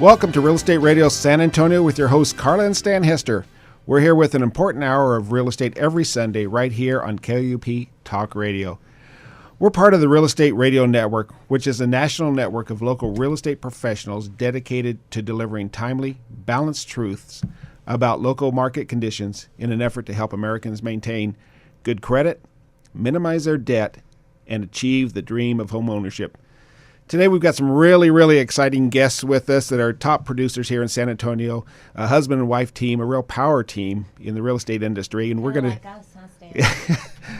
Welcome to Real Estate Radio San Antonio with your hosts Carla and Stan Hester. We're here with an important hour of real estate every Sunday right here on KUP Talk Radio. We're part of the Real Estate Radio Network, which is a national network of local real estate professionals dedicated to delivering timely, balanced truths about local market conditions in an effort to help Americans maintain good credit, minimize their debt, and achieve the dream of home ownership. Today we've got some really exciting guests with us that are top producers here in San Antonio, a husband and wife team, a real power team in the real estate industry, and we're going to. Like us, huh, Stan?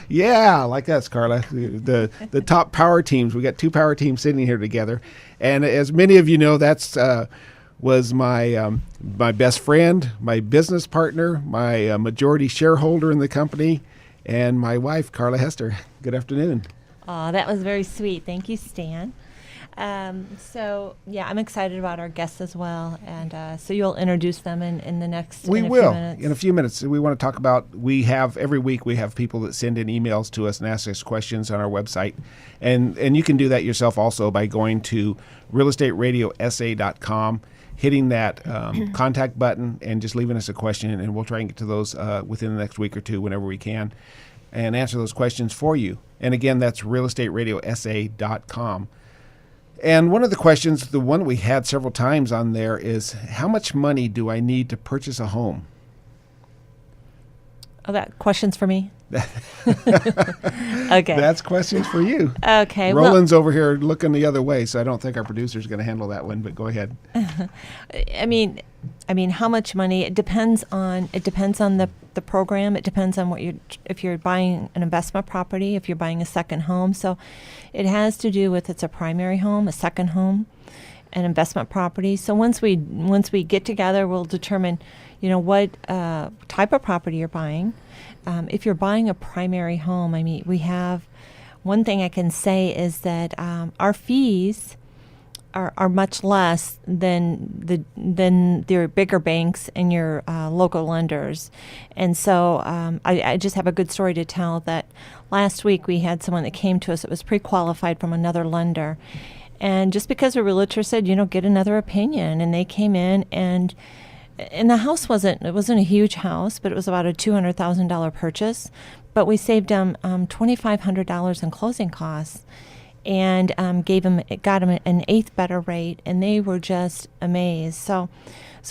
Yeah, like us, Carla. The top power teams. We got two power teams sitting here together, and as many of you know, that's was my my best friend, my business partner, my majority shareholder in the company, and my wife, Carla Hester. Good afternoon. Oh, that was very sweet. Thank you, Stan. So I'm excited about our guests as well, and so you'll introduce them in the next. We in a will few minutes. in a few minutes. We want to talk about. Every week we have people that send in emails to us and ask us questions on our website, and you can do that yourself also by going to realestateradiosa.com, hitting that contact button, and just leaving us a question, and we'll try and get to those within the next week or two whenever we can, and answer those questions for you. And again, that's realestateradiosa.com. And one of the questions, the one we had several times on there, is how much money do I need to purchase a home? Oh, that question's for me. Okay. That's questions for you. Okay. Roland's over here looking the other way, so I don't think our producer's going to handle that one, but go ahead. I mean, how much money? It depends on the program. It depends on if you're buying an investment property, if you're buying a second home. So it has to do with it's a primary home, a second home, an investment property. So once we get together, we'll determine, what type of property you're buying. If you're buying a primary home, we have one thing I can say is that our fees are much less than your bigger banks and your local lenders. And so I just have a good story to tell that last week we had someone that came to us that was pre-qualified from another lender. And just because a realtor said, get another opinion, and they came in and the house wasn't a huge house, but it was about a $200,000 purchase. But we saved them $2,500 in closing costs, and got them an eighth better rate, and they were just amazed. So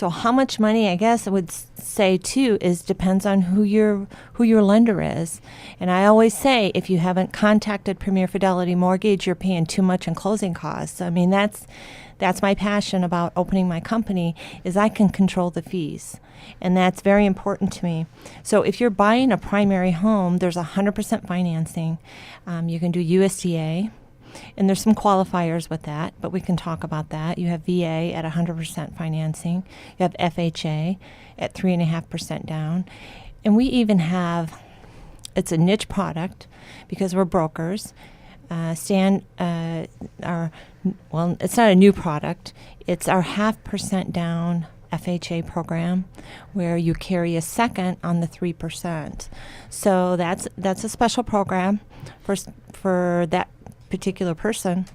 how much money? I guess I would say too depends on who your lender is. And I always say, if you haven't contacted Premier Fidelity Mortgage, you're paying too much in closing costs. That's my passion about opening my company, is I can control the fees. And that's very important to me. So if you're buying a primary home, there's 100% financing. You can do USDA, and there's some qualifiers with that, but we can talk about that. You have VA at 100% financing. You have FHA at 3.5% down. And we even have, it's a niche product because we're brokers. It's not a new product. It's our 0.5% down FHA program, where you carry a second on the 3%. So that's a special program for that particular person.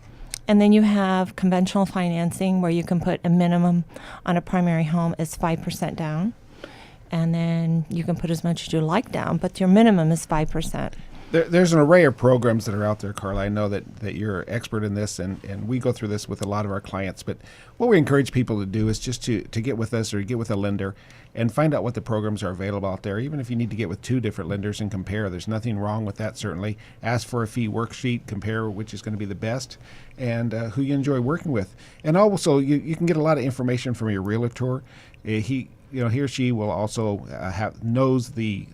And then you have conventional financing, where you can put a minimum on a primary home is 5% down, and then you can put as much as you like down, but your minimum is 5%. There's an array of programs that are out there, Carla. I know that you're an expert in this, and we go through this with a lot of our clients. But what we encourage people to do is just to get with us or get with a lender and find out what the programs are available out there. Even if you need to get with two different lenders and compare, there's nothing wrong with that, certainly. Ask for a fee worksheet, compare which is going to be the best, and who you enjoy working with. And also, you can get a lot of information from your realtor. He or she will also knows the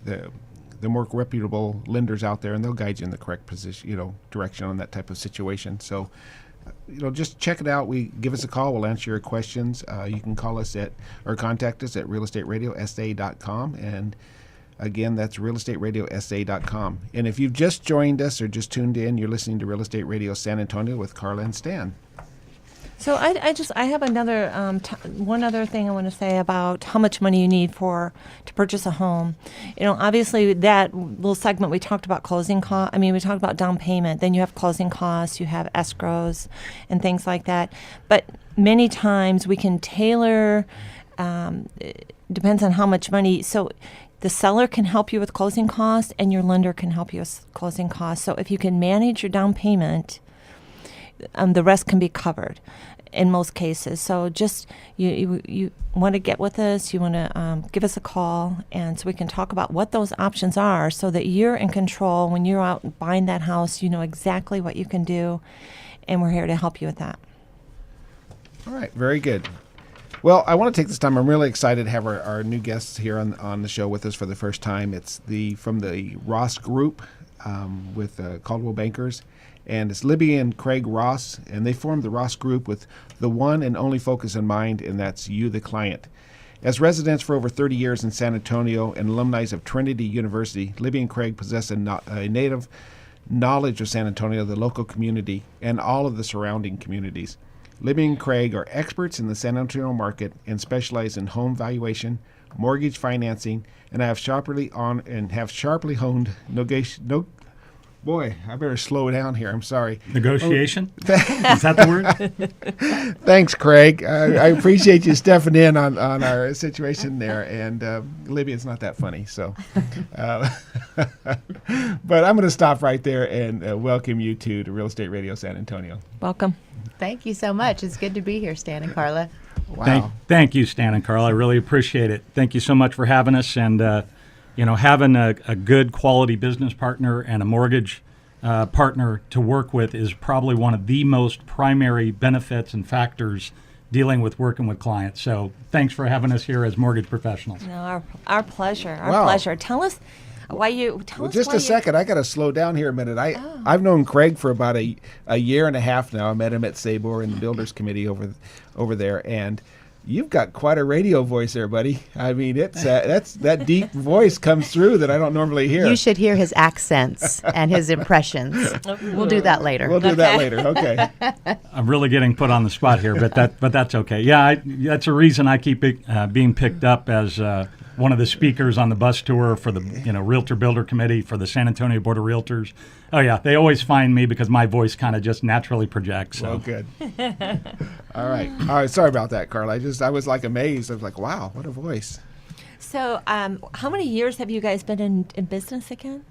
more reputable lenders out there, and they'll guide you in the correct position, direction on that type of situation. So, just check it out. Give us a call. We'll answer your questions. You can call us or contact us at realestateradiosa.com. And again, that's realestateradiosa.com. And if you've just joined us or just tuned in, you're listening to Real Estate Radio San Antonio with Carla and Stan. So I have another one other thing I want to say about how much money you need to purchase a home. You know, obviously that little segment we talked about closing cost. I mean, we talked about down payment. Then you have closing costs, you have escrows, and things like that. But many times we can tailor. It depends on how much money. So the seller can help you with closing costs, and your lender can help you with closing costs. So if you can manage your down payment, the rest can be covered in most cases. So just you want to get with us, you want to give us a call, and so we can talk about what those options are so that you're in control when you're out buying that house. You know exactly what you can do, and we're here to help you with that. All right, very good. Well, I want to take this time. I'm really excited to have our new guests here on the show with us for the first time. It's from the Ross Group with Caldwell Bankers, and it's Libby and Craig Ross, and they formed the Ross Group with the one and only focus in mind, and that's you, the client. As residents for over 30 years in San Antonio and alumni of Trinity University, Libby and Craig possess a native knowledge of San Antonio, the local community, and all of the surrounding communities. Libby and Craig are experts in the San Antonio market and specialize in home valuation, mortgage financing, and have sharply honed boy, I better slow down here. I'm sorry. Negotiation? Is that the word? Thanks, Craig. I appreciate you stepping in on our situation there. And Libby, it's not that funny. So, but I'm going to stop right there and welcome you to Real Estate Radio San Antonio. Welcome. Thank you so much. It's good to be here, Stan and Carla. Wow. Thank you, Stan and Carl. I really appreciate it. Thank you so much for having us. And, having a good quality business partner and a mortgage partner to work with is probably one of the most primary benefits and factors dealing with working with clients. So thanks for having us here as mortgage professionals. No, our pleasure. Our Wow. pleasure. Tell us why you. Tell us Just why a second. I got to slow down here a minute. I've known Craig for about a year and a half now. I met him at Sabor in the Builders Committee over there, and you've got quite a radio voice there, buddy. I mean, it's that deep voice comes through that I don't normally hear. You should hear his accents and his impressions. We'll do that later. We'll do that later. Okay. I'm really getting put on the spot here, but that's okay. Yeah, that's a reason I keep being picked up as one of the speakers on the bus tour for the Realtor Builder Committee for the San Antonio Board of Realtors. Oh yeah, they always find me because my voice kind of just naturally projects. So. Well, good. All right. Sorry about that, Carl. I was like amazed. I was like, wow, what a voice. So, how many years have you guys been in business again?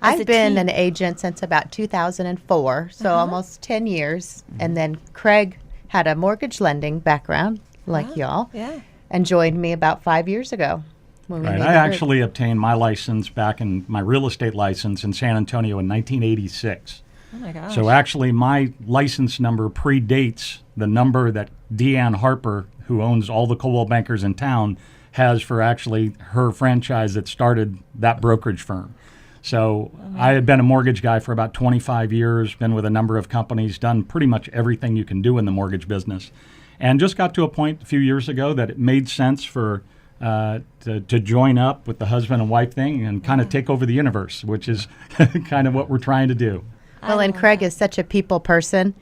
As a I've been team? an agent since about 2004, so almost 10 years. And then Craig had a mortgage lending background, like y'all, Yeah. and joined me about 5 years ago. When we Right. made I the group. actually obtained my license back in my real estate license in San Antonio in 1986. Oh my gosh. So actually, my license number predates the number that Deanne Harper, who owns all the Coldwell Bankers in town, has for actually her franchise that started that brokerage firm. So I had been a mortgage guy for about 25 years, been with a number of companies, done pretty much everything you can do in the mortgage business, and just got to a point a few years ago that it made sense for to join up with the husband and wife thing and kind of take over the universe, which is kind of what we're trying to do. Well, and Craig is such a people person.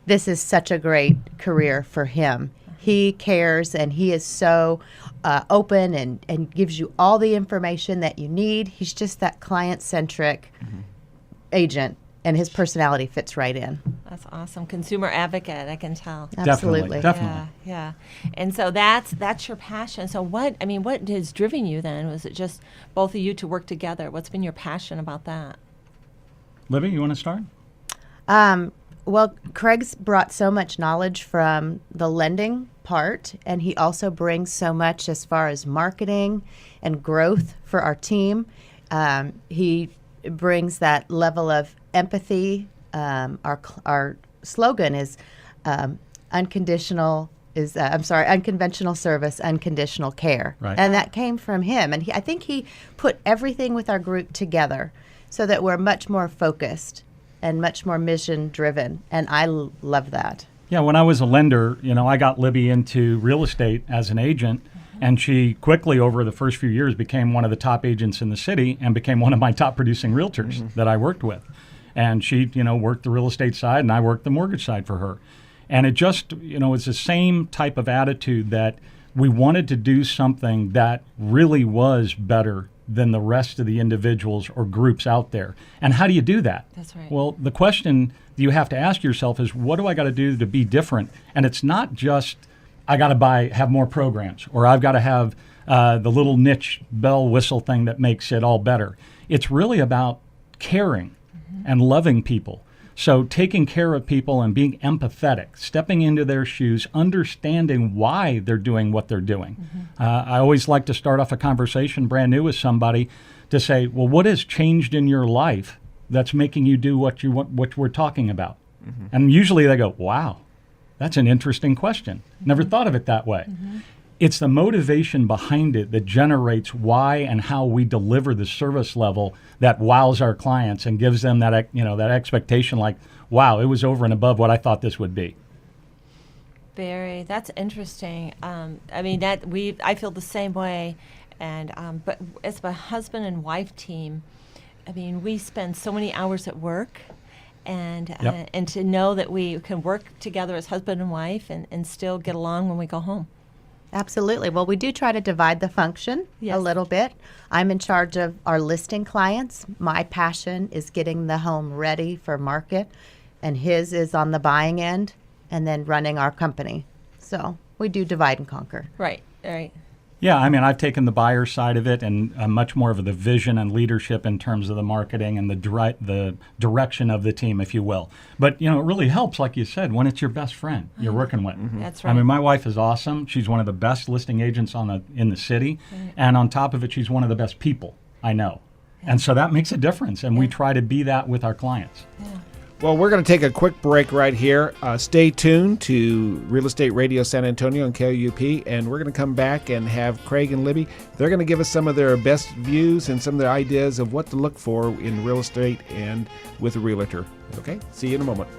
This is such a great career for him. He cares, and he is so open and gives you all the information that you need. He's just that client-centric agent, and his personality fits right in. That's awesome. Consumer advocate, I can tell. Absolutely. Definitely. Yeah. And so that's your passion. So what has driven you then? Was it just both of you to work together? What's been your passion about that? Libby, you want to start? Well, Craig's brought so much knowledge from the lending part, and he also brings so much as far as marketing and growth for our team. He brings that level of empathy. Our slogan is unconventional service, unconditional care. Right. And that came from him. And I think he put everything with our group together so that we're much more focused and much more mission driven. And I love that. Yeah, when I was a lender, I got Libby into real estate as an agent, and she quickly, over the first few years, became one of the top agents in the city and became one of my top producing realtors that I worked with. And she, worked the real estate side, and I worked the mortgage side for her. And it just, it's the same type of attitude that we wanted to do something that really was better than the rest of the individuals or groups out there. And how do you do that? That's right. Well, the question you have to ask yourself is, what do I got to do to be different? And it's not just, I got to have more programs, or I've got to have the little niche bell whistle thing that makes it all better. It's really about caring and loving people. So taking care of people and being empathetic, stepping into their shoes, understanding why they're doing what they're doing. I always like to start off a conversation brand new with somebody to say, well, what has changed in your life that's making you do what you want, what we're talking about? And usually they go, wow, that's an interesting question. Never thought of it that way. It's the motivation behind it that generates why and how we deliver the service level that wows our clients and gives them that, that expectation, like, wow, it was over and above what I thought this would be. That's interesting. I feel the same way. And, but as a husband and wife team, I mean, we spend so many hours at work, and and to know that we can work together as husband and wife and still get along when we go home. Absolutely. Well, we do try to divide the function a little bit. I'm in charge of our listing clients. My passion is getting the home ready for market, and his is on the buying end and then running our company. So we do divide and conquer. Right. Yeah, I mean, I've taken the buyer side of it and much more of the vision and leadership in terms of the marketing and the direction of the team, if you will. But, it really helps, like you said, when it's your best friend you're working with. That's right. I mean, my wife is awesome. She's one of the best listing agents in the city. And on top of it, she's one of the best people I know. And so that makes a difference. And we try to be that with our clients. Well, we're going to take a quick break right here. Stay tuned to Real Estate Radio San Antonio on KUP, and we're going to come back and have Craig and Libby. They're going to give us some of their best views and some of their ideas of what to look for in real estate and with a realtor. Okay, see you in a moment.